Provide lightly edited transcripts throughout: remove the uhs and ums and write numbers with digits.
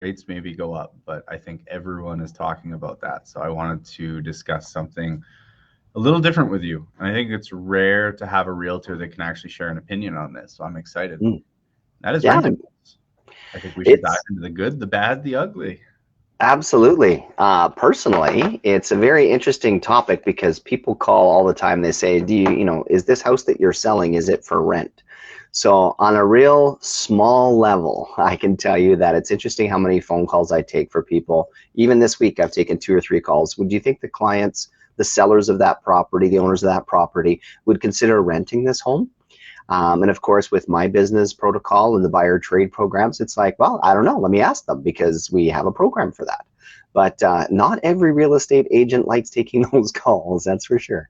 rates maybe go up, but I think everyone is talking about that. So I wanted to discuss something a little different with you. And I think it's rare to have a realtor that can actually share an opinion on this. So I'm excited. Mm. That is Yeah, rental. I think we should dive it's into the good, the bad, the ugly. absolutely. Personally, it's a very interesting topic because people call all the time. They say, "Do you, is this house that you're selling, is it for rent?" So on a real small level, I can tell you that it's interesting how many phone calls I take for people. Even this week, I've taken 2 or 3 calls. Would you think the clients, the sellers of that property, the owners of that property, would consider renting this home? And of course, with my business protocol and the buyer trade programs, it's like, well, I don't know. Let me ask them because we have a program for that. But not every real estate agent likes taking those calls. That's for sure.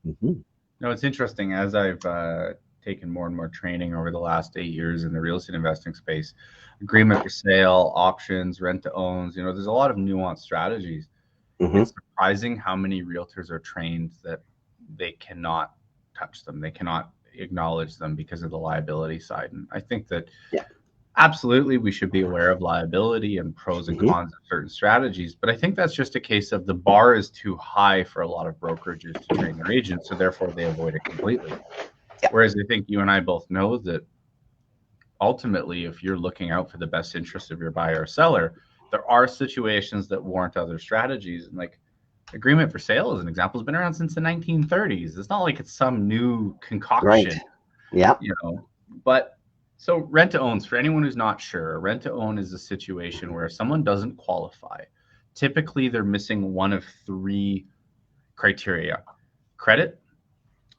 Mm-hmm. No, it's interesting. As I've taken more and more training over the last 8 years in the real estate investing space, agreement for sale, options, rent to owns, there's a lot of nuanced strategies. Mm-hmm. It's surprising how many realtors are trained that they cannot touch them. They cannot acknowledge them because of the liability side. And I think that Yeah. absolutely we should be aware of liability and pros and Mm-hmm. cons of certain strategies. But I think that's just a case of the bar is too high for a lot of brokerages to train their agents. So therefore they avoid it completely. Yeah. Whereas I think you and I both know that ultimately, if you're looking out for the best interest of your buyer or seller, there are situations that warrant other strategies. And like agreement for sale, as an example, has been around since the 1930s. It's not like it's some new Right. concoction, Yeah. you know. But so rent to owns, for anyone who's not sure, rent to own is a situation where someone doesn't qualify. Typically, they're missing one of three criteria: credit,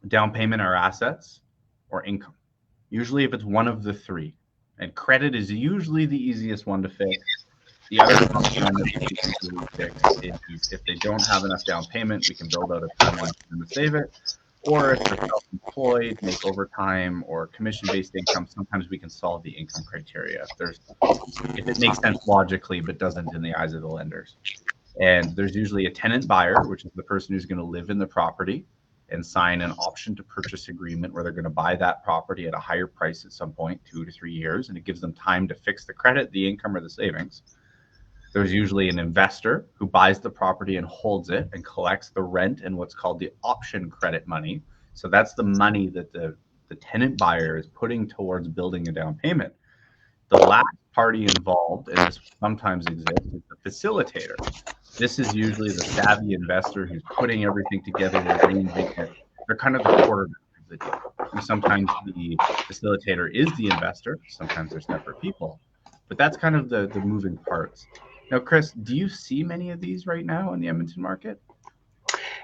down payment or assets, or income. Usually, if it's one of the three, and credit is usually the easiest one to fix. The other one that we can usually fix is if they don't have enough down payment, we can build out a timeline for them to save it. Or if they're self-employed, make overtime or commission-based income, sometimes we can solve the income criteria if it makes sense logically, but doesn't in the eyes of the lenders. And there's usually a tenant buyer, which is the person who's going to live in the property and sign an option to purchase agreement where they're going to buy that property at a higher price at some point, 2 to 3 years, and it gives them time to fix the credit, the income, or the savings. There's usually an investor who buys the property and holds it and collects the rent and what's called the option credit money. So that's the money that the tenant buyer is putting towards building a down payment. The last party involved, and this sometimes exists, is the facilitator. This is usually the savvy investor who's putting everything together, arranging it. They're kind of the quarterback of the deal. And sometimes the facilitator is the investor, sometimes they're separate people. But that's kind of the moving parts. Now, Chris, do you see many of these right now in the Edmonton market?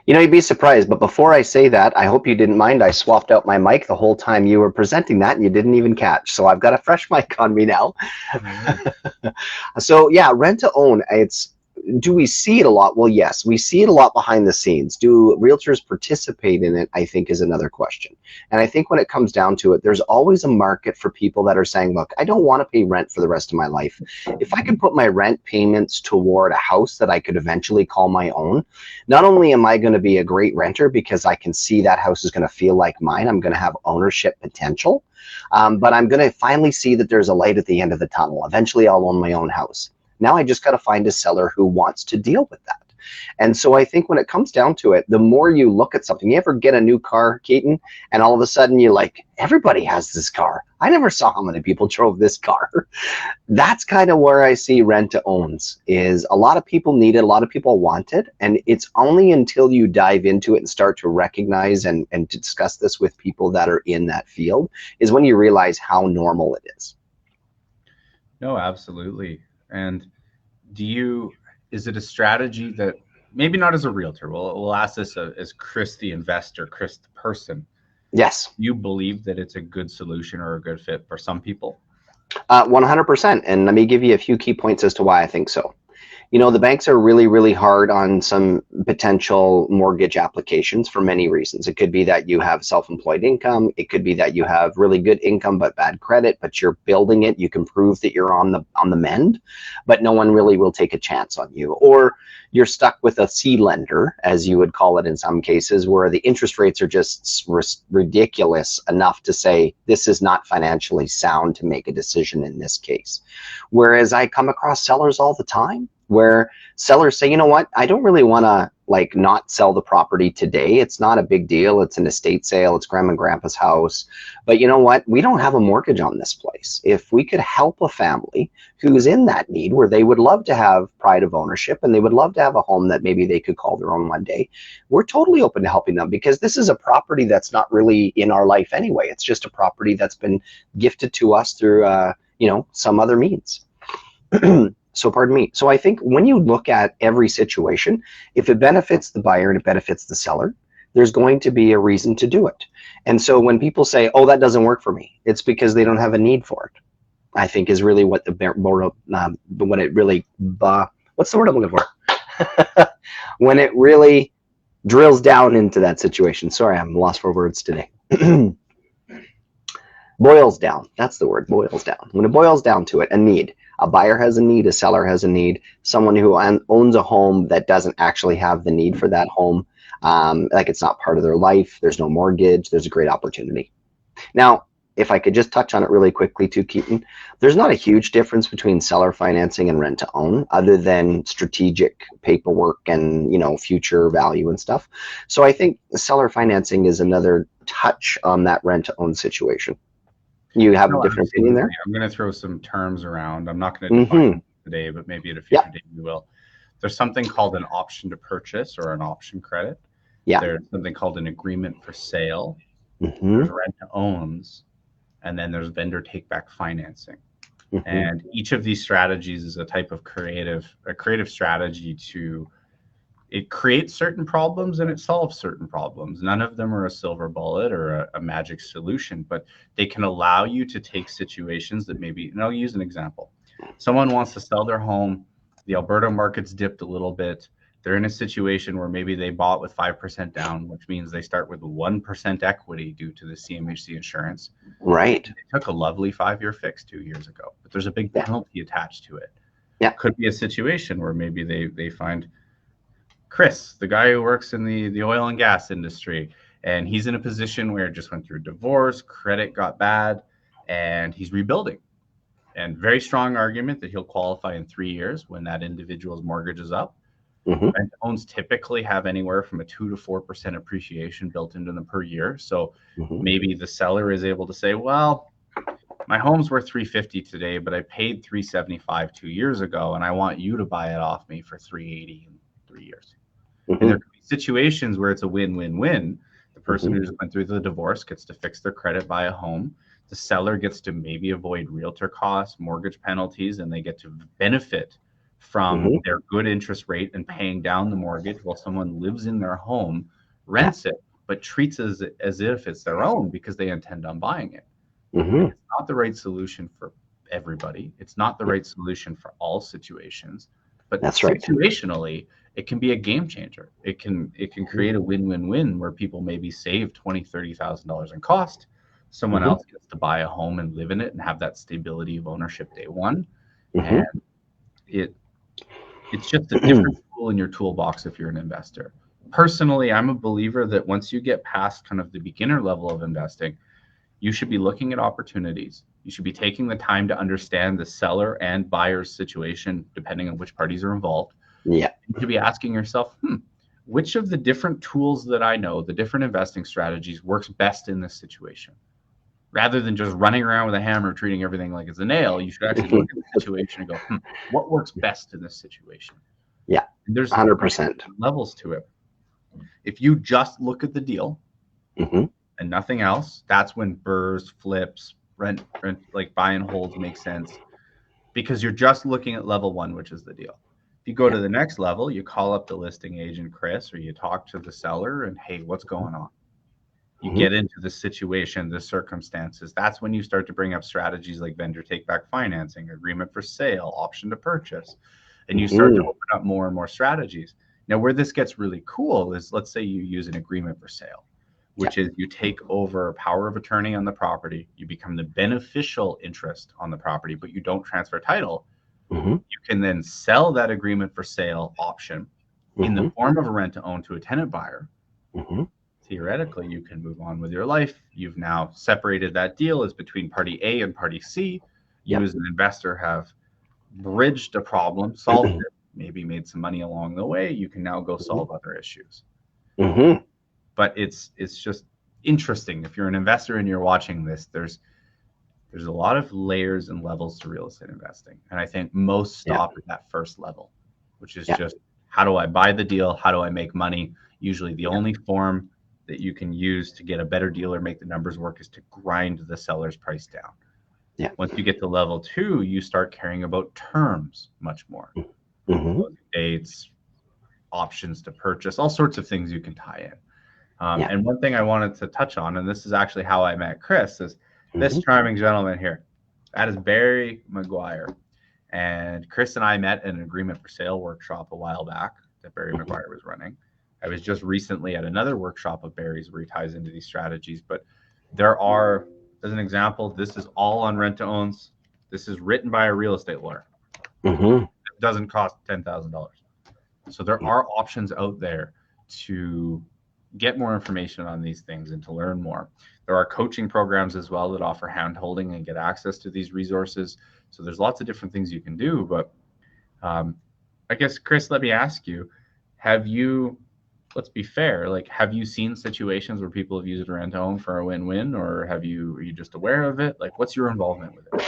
You'd be surprised, but before I say that, I hope you didn't mind. I swapped out my mic the whole time you were presenting that, and you didn't even catch. So I've got a fresh mic on me now. No worries. So yeah, rent to own. Do we see it a lot? Well, yes, we see it a lot behind the scenes. Do realtors participate in it? I think is another question. And I think when it comes down to it, there's always a market for people that are saying, look, I don't want to pay rent for the rest of my life. If I can put my rent payments toward a house that I could eventually call my own, not only am I going to be a great renter because I can see that house is going to feel like mine, I'm going to have ownership potential, but I'm going to finally see that there's a light at the end of the tunnel. Eventually, I'll own my own house. Now I just got to find a seller who wants to deal with that. And so I think when it comes down to it, the more you look at something, you ever get a new car, Keaton, and all of a sudden you're like, everybody has this car. I never saw how many people drove this car. That's kind of where I see rent to owns is a lot of people need it, a lot of people want it. And it's only until you dive into it and start to recognize and discuss this with people that are in that field is when you realize how normal it is. No, absolutely. And is it a strategy that maybe not as a realtor? We'll ask this as Chris the investor, Chris the person. Yes. You believe that it's a good solution or a good fit for some people? 100%. And let me give you a few key points as to why I think so. You know, the banks are really, really hard on some potential mortgage applications for many reasons. It could be that you have self-employed income. It could be that you have really good income but bad credit, but you're building it. You can prove that you're on the mend, but no one really will take a chance on you. Or you're stuck with a C lender, as you would call it in some cases, where the interest rates are just ridiculous enough to say this is not financially sound to make a decision in this case. Whereas I come across sellers all the time where sellers say, you know what, I don't really want to like not sell the property today. It's not a big deal. It's an estate sale. It's grandma and grandpa's house. But you know what? We don't have a mortgage on this place. If we could help a family who's in that need where they would love to have pride of ownership and they would love to have a home that maybe they could call their own one day, we're totally open to helping them, because this is a property that's not really in our life anyway. It's just a property that's been gifted to us through, some other means. So pardon me. So I think when you look at every situation, if it benefits the buyer and it benefits the seller, there's going to be a reason to do it. And so when people say, oh, that doesn't work for me, it's because they don't have a need for it, I think is really what when it really, what's the word I'm looking for? When it really drills down into that situation. Sorry, I'm lost for words today. Boils down. That's the word, boils down. When it boils down to it, a need. A buyer has a need, a seller has a need, someone who owns a home that doesn't actually have the need for that home, like it's not part of their life, there's no mortgage, there's a great opportunity. Now, if I could just touch on it really quickly too, Keaton, there's not a huge difference between seller financing and rent to own other than strategic paperwork and, future value and stuff. So I think seller financing is another touch on that rent to own situation. You have a different opinion there? I'm going to throw some terms around. I'm not going to define them today, but maybe at a future date we will. There's something called an option to purchase or an option credit. Yeah. There's something called an agreement for sale. There's rent to owns, and then there's vendor take back financing. And each of these strategies is a type of creative strategy to. It creates certain problems and it solves certain problems. None of them are a silver bullet or a magic solution, but they can allow you to take situations that maybe, and I'll use an example. Someone wants to sell their home. The Alberta market's dipped a little bit. They're in a situation where maybe they bought with 5% down, which means they start with 1% equity due to the CMHC insurance. Right. They took a lovely 5-year fix 2 years ago, but there's a big penalty attached to it. Yeah. Could be a situation where maybe they find Chris, the guy who works in the oil and gas industry, and he's in a position where just went through a divorce, credit got bad, and he's rebuilding. And very strong argument that he'll qualify in 3 years when that individual's mortgage is up. Rent owns typically have anywhere from a 2 to 4% appreciation built into them per year. So maybe the seller is able to say, well, my home's worth $350 today, but I paid $375 2 years ago, and I want you to buy it off me for $380 in 3 years. And there could be situations where it's a win-win-win. The person who just went through the divorce gets to fix their credit, buy a home. The seller gets to maybe avoid realtor costs, mortgage penalties, and they get to benefit from their good interest rate and paying down the mortgage while someone lives in their home, rents it, but treats it as if it's their own because they intend on buying it. It's not the right solution for everybody. It's not the right solution for all situations. But situationally, it can be a game changer. It can create a win-win-win where people maybe save $20,000-$30,000 in cost. Someone else gets to buy a home and live in it and have that stability of ownership day one. And it's just a different tool in your toolbox if you're an investor. Personally, I'm a believer that once you get past kind of the beginner level of investing, you should be looking at opportunities. You should be taking the time to understand the seller and buyer's situation, depending on which parties are involved. Yeah. You should be asking yourself, which of the different tools that I know, the different investing strategies, works best in this situation? Rather than just running around with a hammer, treating everything like it's a nail, you should actually look at the situation and go, what works best in this situation? Yeah, and there's 100% levels to it. If you just look at the deal and nothing else, that's when burrs, flips, rent, like buy and holds make sense, because you're just looking at level one, which is the deal. If you go to the next level, you call up the listing agent, Chris, or you talk to the seller and, hey, what's going on? You get into the situation, the circumstances. That's when you start to bring up strategies like vendor take back financing, agreement for sale, option to purchase. and you start to open up more and more strategies. Now, where this gets really cool is, let's say you use an agreement for sale, which is you take over power of attorney on the property, you become the beneficial interest on the property, but you don't transfer title. You can then sell that agreement for sale option in the form of a rent to own to a tenant buyer. Theoretically, you can move on with your life. You've now separated that deal as between party A and party C. You as an investor have bridged a problem, solved it, maybe made some money along the way. You can now go solve other issues. But it's just interesting. If you're an investor and you're watching this, there's a lot of layers and levels to real estate investing. And I think most stop at that first level, which is just, how do I buy the deal? How do I make money? Usually the only form that you can use to get a better deal or make the numbers work is to grind the seller's price down. Once you get to level 2, you start caring about terms much more. Dates, options to purchase, all sorts of things you can tie in. And one thing I wanted to touch on, and this is actually how I met Chris, is this charming gentleman here. That is Barry McGuire. And Chris and I met at an agreement for sale workshop a while back that Barry McGuire was running. I was just recently at another workshop of Barry's where he ties into these strategies. But there are, as an example, this is all on rent to owns. This is written by a real estate lawyer. It doesn't cost $10,000. So there are options out there to get more information on these things and to learn more. There are coaching programs as well that offer hand holding and get access to these resources. So there's lots of different things you can do. But I guess, Chris, let me ask you, let's be fair, like, have you seen situations where people have used rent to own for a win-win, or are you just aware of it? Like, what's your involvement with it?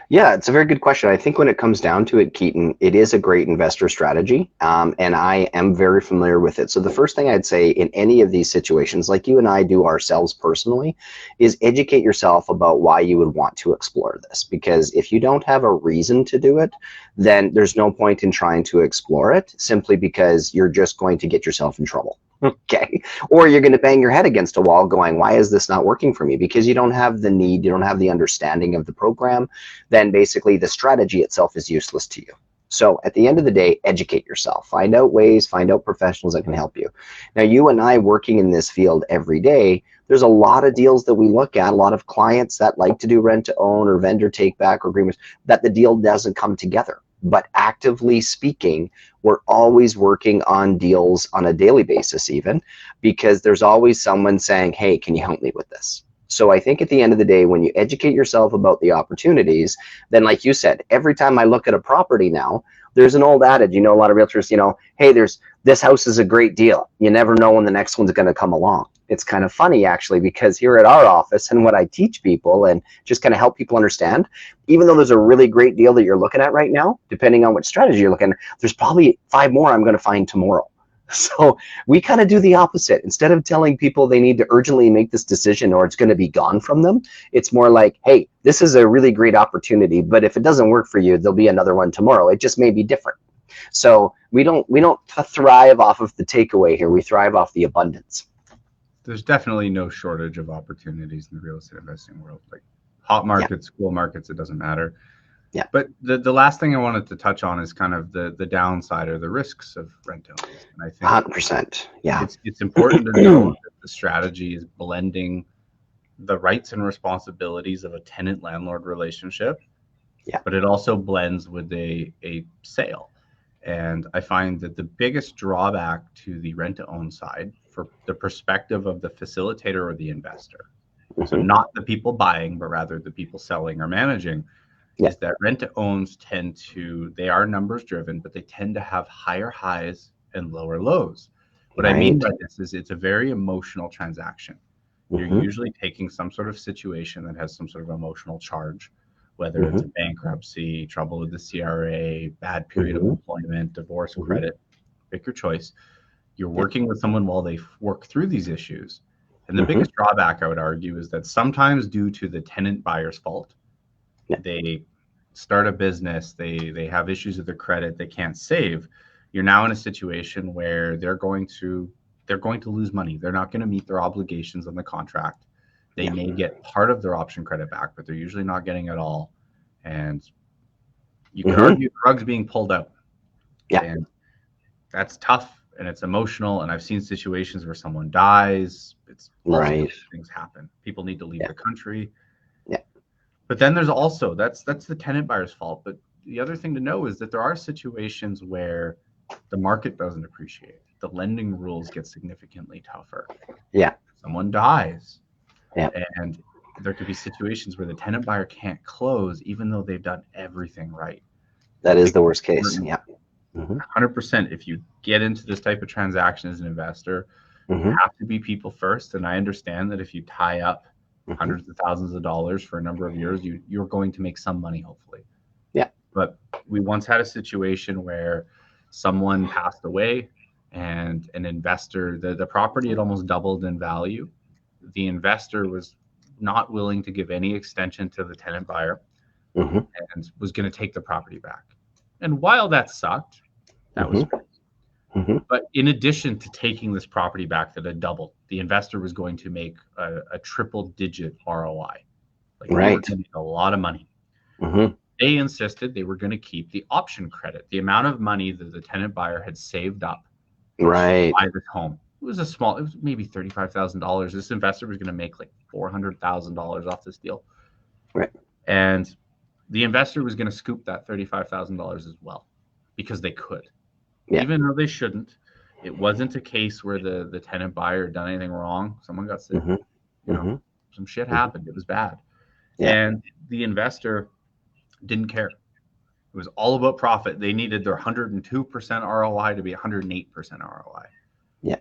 Yeah, it's a very good question. I think when it comes down to it, Keaton, it is a great investor strategy, and I am very familiar with it. So the first thing I'd say in any of these situations, like you and I do ourselves personally, is educate yourself about why you would want to explore this. Because if you don't have a reason to do it, then there's no point in trying to explore it, simply because you're just going to get yourself in trouble. Okay. Or you're going to bang your head against a wall going, why is this not working for me? Because you don't have the need, you don't have the understanding of the program, then basically the strategy itself is useless to you. So at the end of the day, educate yourself, find out ways, find out professionals that can help you. Now, you and I working in this field every day, there's a lot of deals that we look at, a lot of clients that like to do rent to own or vendor take back or agreements, that the deal doesn't come together. But actively speaking, we're always working on deals on a daily basis, even because there's always someone saying, hey, can you help me with this? So I think at the end of the day, when you educate yourself about the opportunities, then like you said, every time I look at a property now, there's an old adage, a lot of realtors, hey, this house is a great deal. You never know when the next one's going to come along. It's kind of funny, actually, because here at our office and what I teach people and just kind of help people understand, even though there's a really great deal that you're looking at right now, depending on what strategy you're looking at, there's probably 5 more I'm going to find tomorrow. So we kind of do the opposite. Instead of telling people they need to urgently make this decision or it's going to be gone from them, it's more like, hey, this is a really great opportunity, but if it doesn't work for you, there'll be another one tomorrow. It just may be different. So we don't thrive off of the takeaway here. We thrive off the abundance. There's definitely no shortage of opportunities in the real estate investing world. Like hot markets, cool markets, it doesn't matter. Yeah. But the last thing I wanted to touch on is kind of the downside or the risks of rent to own. And I think 100%. Yeah. It's important to know that the strategy is blending the rights and responsibilities of a tenant-landlord relationship. Yeah. But it also blends with a sale. And I find that the biggest drawback to the rent to own side, for the perspective of the facilitator or the investor, so not the people buying, but rather the people selling or managing, is that rent to owns they are numbers driven, but they tend to have higher highs and lower lows. What I mean by this is it's a very emotional transaction. You're usually taking some sort of situation that has some sort of emotional charge, whether it's a bankruptcy, trouble with the CRA, bad period of employment, divorce, credit, pick your choice. You're working with someone while they work through these issues. And the biggest drawback, I would argue, is that sometimes due to the tenant buyer's fault, they start a business, they have issues with their credit, they can't save. You're now in a situation where they're going to lose money. They're not going to meet their obligations on the contract. They may get part of their option credit back, but they're usually not getting it all. And you can argue the rug's being pulled out. Yeah. And that's tough and it's emotional. And I've seen situations where someone dies. It's all sorts Right. of things happen. People need to leave Yeah. the country. Yeah. But then there's also that's the tenant buyer's fault. But the other thing to know is that there are situations where the market doesn't appreciate. The lending rules get significantly tougher. Yeah. Someone dies. Yeah. And there could be situations where the tenant buyer can't close even though they've done everything right. That I is think the it's worst case. important, Yeah. Mm-hmm. 100%. If you get into this type of transaction as an investor, you Mm-hmm. have to be people first. And I understand that if you tie up Mm-hmm. hundreds of thousands of dollars for a number of years, you're going to make some money, hopefully. Yeah. But we once had a situation where someone passed away and an investor, the property had almost doubled in value. The investor was not willing to give any extension to the tenant buyer Mm-hmm. and was going to take the property back. And while that sucked, that was Mm-hmm. great. Mm-hmm. But in addition to taking this property back that had doubled, the investor was going to make a triple digit ROI. Like they were Right. going to make a lot of money. Mm-hmm. They insisted they were going to keep the option credit, the amount of money that the tenant buyer had saved up Right. to buy this home. It was maybe $35,000. This investor was going to make like $400,000 off this deal. Right. And the investor was going to scoop that $35,000 as well because they could. Yeah. Even though they shouldn't. It wasn't a case where the tenant buyer had done anything wrong. Someone got sick. Mm-hmm. You know, Mm-hmm. some shit happened. It was bad. Yeah. And the investor didn't care. It was all about profit. They needed their 102% ROI to be 108% ROI. Yeah.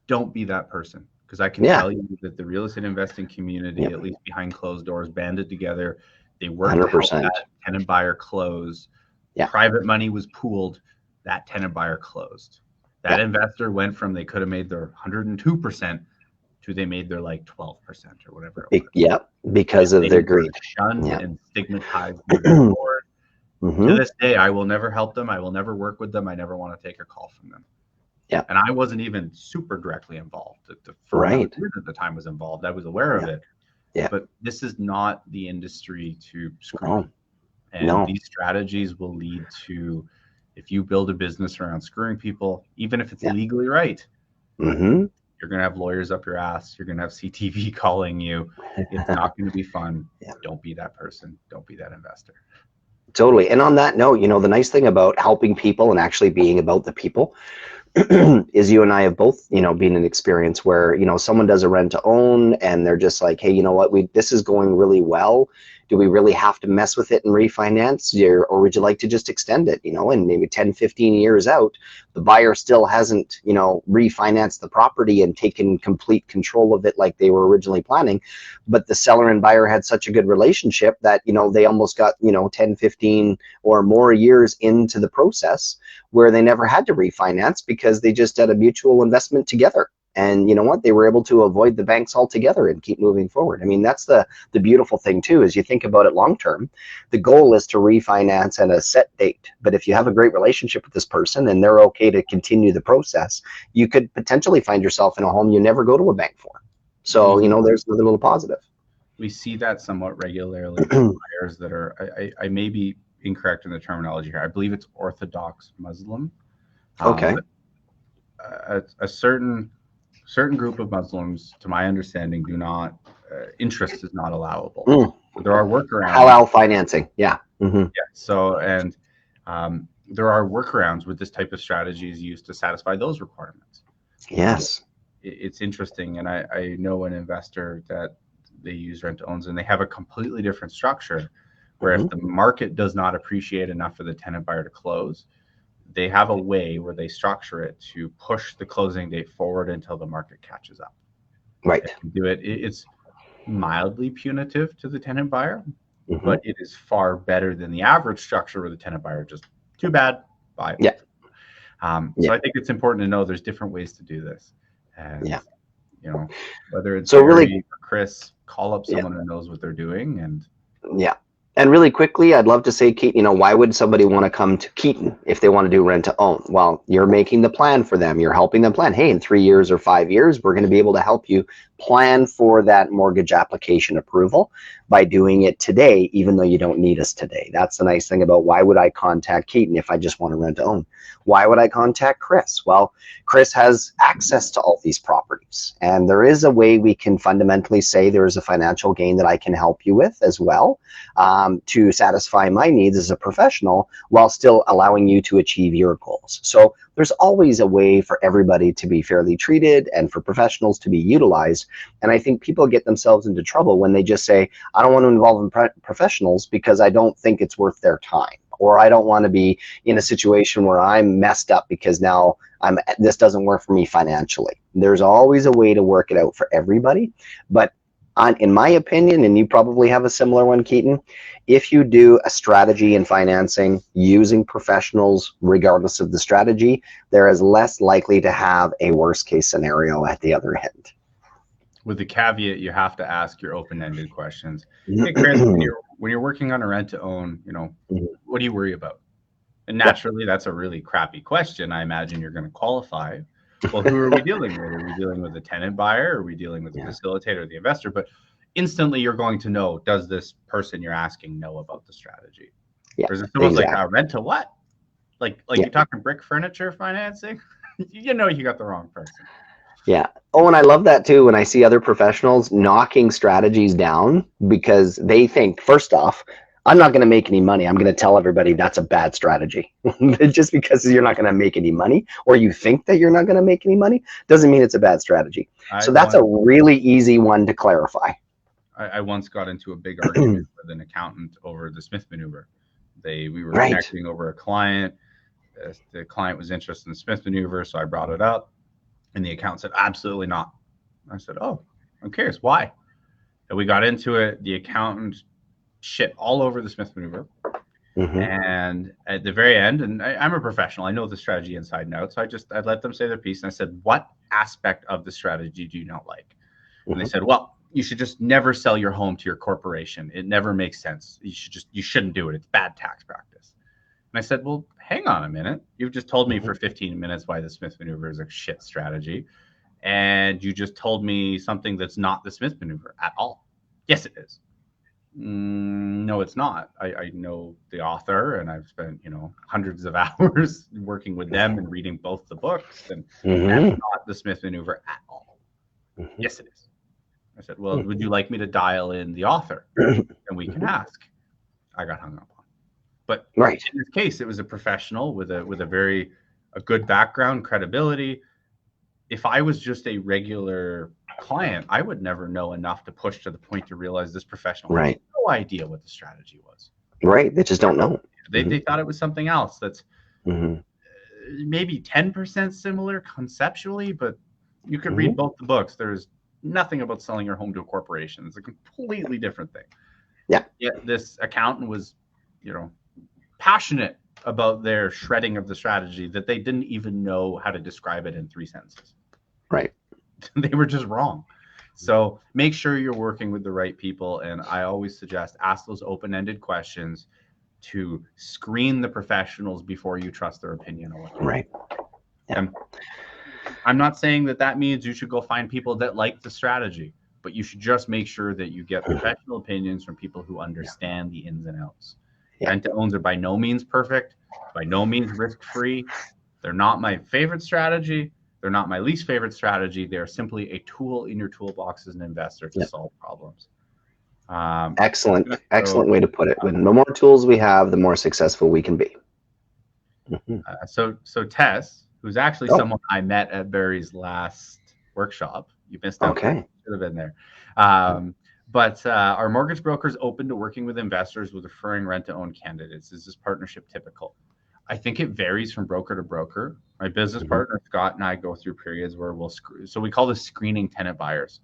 Don't be that person. Because I can Yeah. tell you that the real estate investing community, Yep. at least behind closed doors, banded together. They worked to help 100%. that tenant buyer close. Yeah. Private money was pooled. That tenant buyer closed. That investor went from they could have made their 102% to they made their like 12% or whatever it was. Yeah. Because of They their were greed. shunned Yeah. and stigmatized moving forward. Mm-hmm. To this day, I will never help them. I will never work with them. I never want to take a call from them. Yeah. And I wasn't even super directly involved. The firm Right. I was with at the time was involved. I was aware of it. Yeah. But this is not the industry to screw. No. And No. these strategies will lead to, if you build a business around screwing people, even if it's Yeah. legally right, Mm-hmm. you're going to have lawyers up your ass. You're going to have CTV calling you. It's not going to be fun. Yeah. Don't be that person. Don't be that investor. Totally. And on that note, the nice thing about helping people and actually being about the people is you and I have both, been in experience where, someone does a rent to own and they're just like, hey, you know what, this is going really well. Do we really have to mess with it and refinance, or would you like to just extend it, and maybe 10, 15 years out, the buyer still hasn't, refinanced the property and taken complete control of it like they were originally planning. But the seller and buyer had such a good relationship that, they almost got, 10, 15 or more years into the process where they never had to refinance because they just had a mutual investment together. And you know what? They were able to avoid the banks altogether and keep moving forward. I mean, that's the beautiful thing too, is you think about it long term. The goal is to refinance at a set date. But if you have a great relationship with this person and they're okay to continue the process, you could potentially find yourself in a home you never go to a bank for. So, there's a little positive. We see that somewhat regularly with buyers that are, I may be incorrect in the terminology here. I believe it's Orthodox Muslim. Okay. A certain group of Muslims, to my understanding, do not, interest is not allowable. So there are workarounds. Halal financing. Yeah. Mm-hmm. Yeah. So, and there are workarounds with this type of strategies used to satisfy those requirements. Yes. It's interesting. And I know an investor that they use rent to owns and they have a completely different structure where if the market does not appreciate enough for the tenant buyer to close, they have a way where they structure it to push the closing date forward until the market catches up. Right. If you do it, it's mildly punitive to the tenant buyer, but it is far better than the average structure where the tenant buyer just, too bad, bye. Yeah. So I think it's important to know there's different ways to do this. And, whether it's so Barry really, or Chris, call up someone who knows what they're doing. And And really quickly, I'd love to say, Keaton, why would somebody want to come to Keaton if they want to do rent to own? Well, you're making the plan for them. You're helping them plan. Hey, in 3 years or 5 years, we're going to be able to help you plan for that mortgage application approval. by doing it today, even though you don't need us today. That's the nice thing about why would I contact Keaton if I just want to rent to own? Why would I contact Chris? Well, Chris has access to all these properties, and there is a way we can fundamentally say there is a financial gain that I can help you with as well, to satisfy my needs as a professional while still allowing you to achieve your goals. So there's always a way for everybody to be fairly treated and for professionals to be utilized. And I think people get themselves into trouble when they just say, I don't want to involve in professionals because I don't think it's worth their time, or I don't want to be in a situation where I'm messed up because now this doesn't work for me financially. There's always a way to work it out for everybody. But in my opinion, and you probably have a similar one, Keaton, if you do a strategy in financing using professionals, regardless of the strategy, there is less likely to have a worst case scenario at the other end. With the caveat, you have to ask your open-ended questions. Hey, Chris, when you're working on a rent to own, what do you worry about? And naturally, that's a really crappy question. I imagine you're going to qualify. Well, who are we dealing with? Are we dealing with a tenant buyer? Are we dealing with the facilitator or the investor? But instantly, you're going to know, does this person you're asking know about the strategy? Or is it someone's like, rent to what? Like you're talking brick furniture financing? You know you got the wrong person. Yeah. Oh, and I love that too when I see other professionals knocking strategies down because they think, first off, I'm not going to make any money. I'm going to tell everybody that's a bad strategy. Just because you're not going to make any money, or you think that you're not going to make any money, doesn't mean it's a bad strategy. So that's a really easy one to clarify. I once got into a big argument with an accountant over the Smith maneuver. We were connecting over a client. The client was interested in the Smith maneuver, so I brought it up. And the accountant said, absolutely not. I said, oh, I'm curious, why? And we got into it. The accountant shit all over the Smith maneuver. And at the very end, and I'm a professional, I know the strategy inside and out. So I let them say their piece. And I said, what aspect of the strategy do you not like? And they said, well, you should just never sell your home to your corporation. It never makes sense. You shouldn't do it. It's bad tax practice. And I said, well, hang on a minute. You've just told me for 15 minutes why the Smith maneuver is a shit strategy. And you just told me something that's not the Smith maneuver at all. Yes, it is. No, it's not. I know the author, and I've spent, hundreds of hours working with them and reading both the books. And that's not the Smith maneuver at all. Yes, it is. I said, well, would you like me to dial in the author? And we can ask. I got hung up on. But in this case, it was a professional with a good background, credibility. If I was just a regular client, I would never know enough to push to the point to realize this professional had no idea what the strategy was. Right. They just don't know. They thought it was something else that's maybe 10% similar conceptually, but you could read both the books. There's nothing about selling your home to a corporation. It's a completely different thing. Yeah. Yet this accountant was, passionate about their shredding of the strategy that they didn't even know how to describe it in 3 sentences. Right. They were just wrong. So make sure you're working with the right people. And I always suggest ask those open-ended questions to screen the professionals before you trust their opinion. Right. Yeah. And I'm not saying that means you should go find people that like the strategy, but you should just make sure that you get professional opinions from people who understand the ins and outs. Rent-to-owns are by no means perfect, by no means risk-free. They're not my favorite strategy. They're not my least favorite strategy. They're simply a tool in your toolbox as an investor to solve problems. Excellent way to put it. The more tools we have, the more successful we can be. So Tess, who's actually someone I met at Barry's last workshop, you missed out. Okay. Should have been there. But our mortgage broker is open to working with investors with referring rent-to-own candidates. Is this partnership typical? I think it varies from broker to broker. My business partner, Scott, and I go through periods where so we call this screening tenant buyers.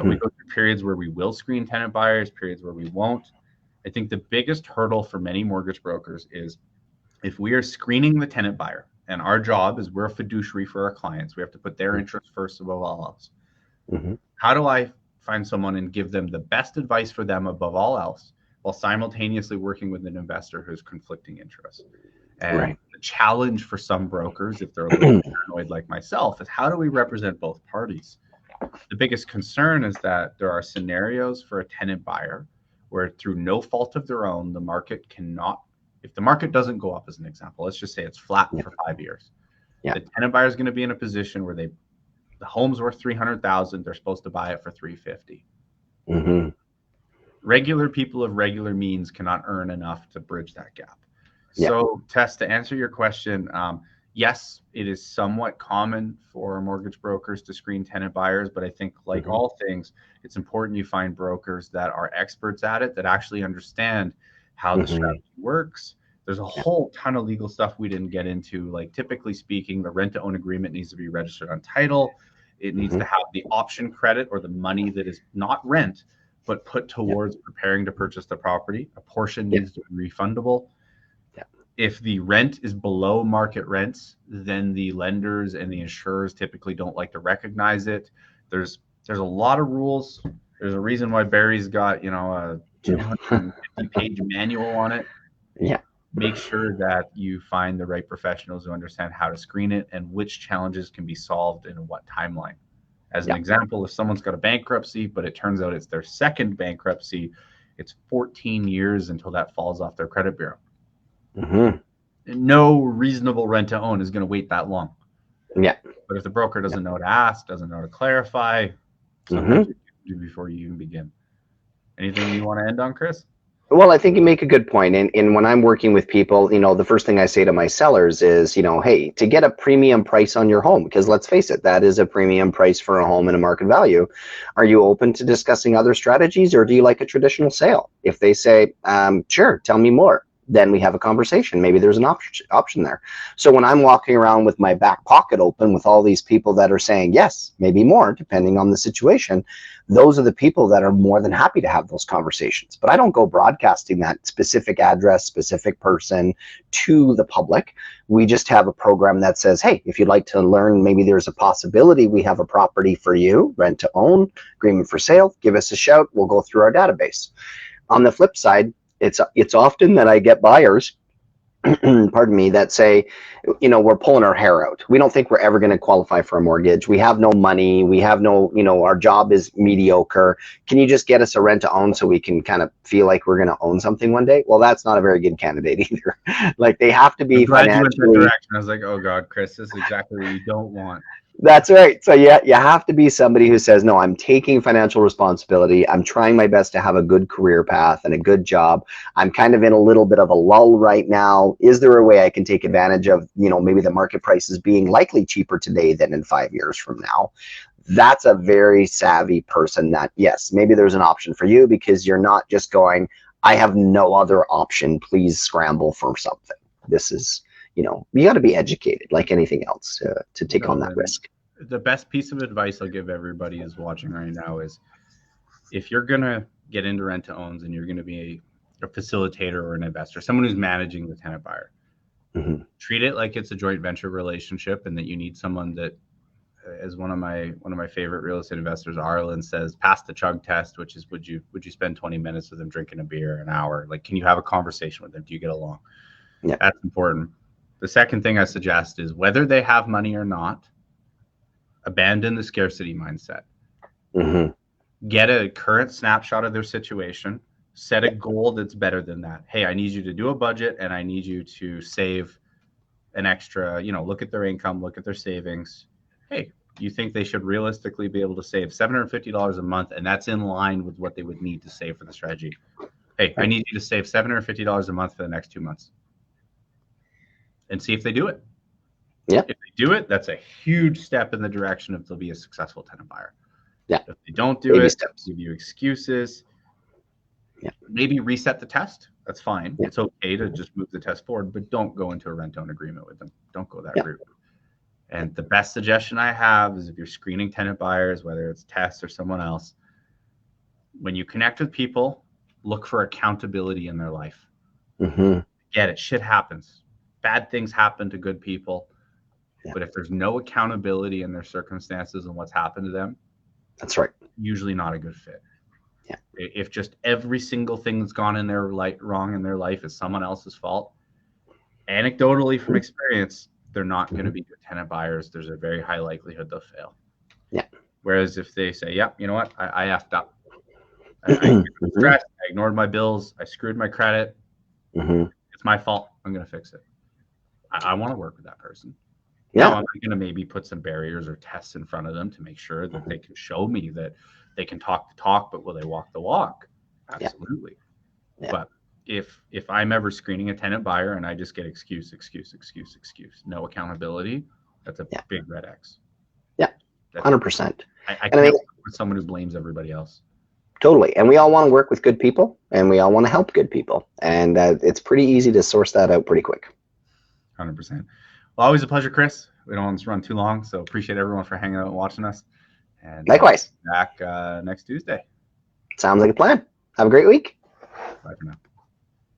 We go through periods where we will screen tenant buyers, periods where we won't. I think the biggest hurdle for many mortgage brokers is if we are screening the tenant buyer, and our job is we're a fiduciary for our clients. We have to put their interests first above all else. How do I find someone and give them the best advice for them above all else, while simultaneously working with an investor who's conflicting interests? And the challenge for some brokers, if they're a little paranoid like myself, is how do we represent both parties? The biggest concern is that there are scenarios for a tenant buyer where through no fault of their own, the market cannot, if the market doesn't go up as an example, let's just say it's flat Yeah. for 5 years. Yeah. The tenant buyer is going to be in a position where the home's worth 300,000, they're supposed to buy it for 350. Mm-hmm. Regular people of regular means cannot earn enough to bridge that gap. Yeah. So, Tess, to answer your question, yes, it is somewhat common for mortgage brokers to screen tenant buyers, but I think, like all things, it's important you find brokers that are experts at it, that actually understand how the strategy works. There's a whole ton of legal stuff we didn't get into. Like, typically speaking, the rent-to-own agreement needs to be registered on title. It needs to have the option credit, or the money that is not rent, but put towards preparing to purchase the property. A portion needs to be refundable. If the rent is below market rents, then the lenders and the insurers typically don't like to recognize it. There's a lot of rules. There's a reason why Barry's got, a 250-page manual on it. Yeah. Make sure that you find the right professionals who understand how to screen it and which challenges can be solved in what timeline. As an example, if someone's got a bankruptcy, but it turns out it's their second bankruptcy, it's 14 years until that falls off their credit bureau. No reasonable rent-to-own is going to wait that long. Yeah. But if the broker doesn't know how to ask, doesn't know how to clarify, sometimes you do before you even begin. Anything you want to end on, Chris? Well, I think you make a good point. And when I'm working with people, the first thing I say to my sellers is, hey, to get a premium price on your home, because let's face it, that is a premium price for a home and a market value. Are you open to discussing other strategies, or do you like a traditional sale? If they say, sure, tell me more, then we have a conversation. Maybe there's an option there. So when I'm walking around with my back pocket open with all these people that are saying yes, maybe more, depending on the situation, those are the people that are more than happy to have those conversations. But I don't go broadcasting that specific address, specific person to the public. We just have a program that says, hey, if you'd like to learn, maybe there's a possibility we have a property for you, rent to own, agreement for sale, give us a shout. We'll go through our database. On the flip side, it's often that I get buyers, pardon me, that say, we're pulling our hair out. We don't think we're ever going to qualify for a mortgage. We have no money. We have no, our job is mediocre. Can you just get us a rent to own so we can kind of feel like we're going to own something one day? Well, that's not a very good candidate either. Like, they have to be financially. I was like, oh God, Chris, this is exactly what you don't want. That's right. So you have to be somebody who says, no, I'm taking financial responsibility. I'm trying my best to have a good career path and a good job. I'm kind of in a little bit of a lull right now. Is there a way I can take advantage of, maybe the market prices being likely cheaper today than in 5 years from now? That's a very savvy person that, yes, maybe there's an option for you, because you're not just going, I have no other option. Please scramble for something. This is, you got to be educated like anything else to take on that risk. The best piece of advice I'll give everybody who's watching right now is, if you're going to get into rent to owns and you're going to be a facilitator or an investor, someone who's managing the tenant buyer, treat it like it's a joint venture relationship, and that you need someone that, as one of my favorite real estate investors, Arlen, says, pass the chug test, which is, would you spend 20 minutes with them drinking a beer, an hour? Like, can you have a conversation with them? Do you get along? Yeah. That's important. The second thing I suggest is, whether they have money or not, abandon the scarcity mindset. Get a current snapshot of their situation. Set a goal that's better than that. Hey, I need you to do a budget, and I need you to save an extra, look at their income, look at their savings. Hey, you think they should realistically be able to save $750 a month, and that's in line with what they would need to save for the strategy. Hey, I need you to save $750 a month for the next 2 months. And see if they do it. Yeah. If they do it, that's a huge step in the direction of they'll be a successful tenant buyer. Yeah. If they don't do it, give you excuses. Yeah. Maybe reset the test. That's fine. Yeah. It's okay to just move the test forward, but don't go into a rent-own agreement with them. Don't go that route. And the best suggestion I have is, if you're screening tenant buyers, whether it's Tess or someone else, when you connect with people, look for accountability in their life. Get it. Shit happens. Bad things happen to good people. But if there's no accountability in their circumstances and what's happened to them, that's right, usually not a good fit. Yeah. If just every single thing that's gone in their wrong in their life is someone else's fault, anecdotally from experience, they're not going to be good tenant buyers. There's a very high likelihood they'll fail. Yeah. Whereas if they say, yeah, you know what, I effed up. I stressed, I ignored my bills. I screwed my credit. Mm-hmm. It's my fault. I'm going to fix it. I want to work with that person. Yeah. Now, I'm going to maybe put some barriers or tests in front of them to make sure that they can show me that they can talk the talk, but will they walk the walk? Absolutely. Yeah. But if I'm ever screening a tenant buyer and I just get excuse, no accountability, that's a big red X. Yeah, 100%. I can't work with someone who blames everybody else. Totally. And we all want to work with good people, and we all want to help good people. And it's pretty easy to source that out pretty quick. 100%. Well, always a pleasure, Chris. We don't want to run too long, so appreciate everyone for hanging out and watching us. And likewise. Back next Tuesday. Sounds like a plan. Have a great week. Bye for now.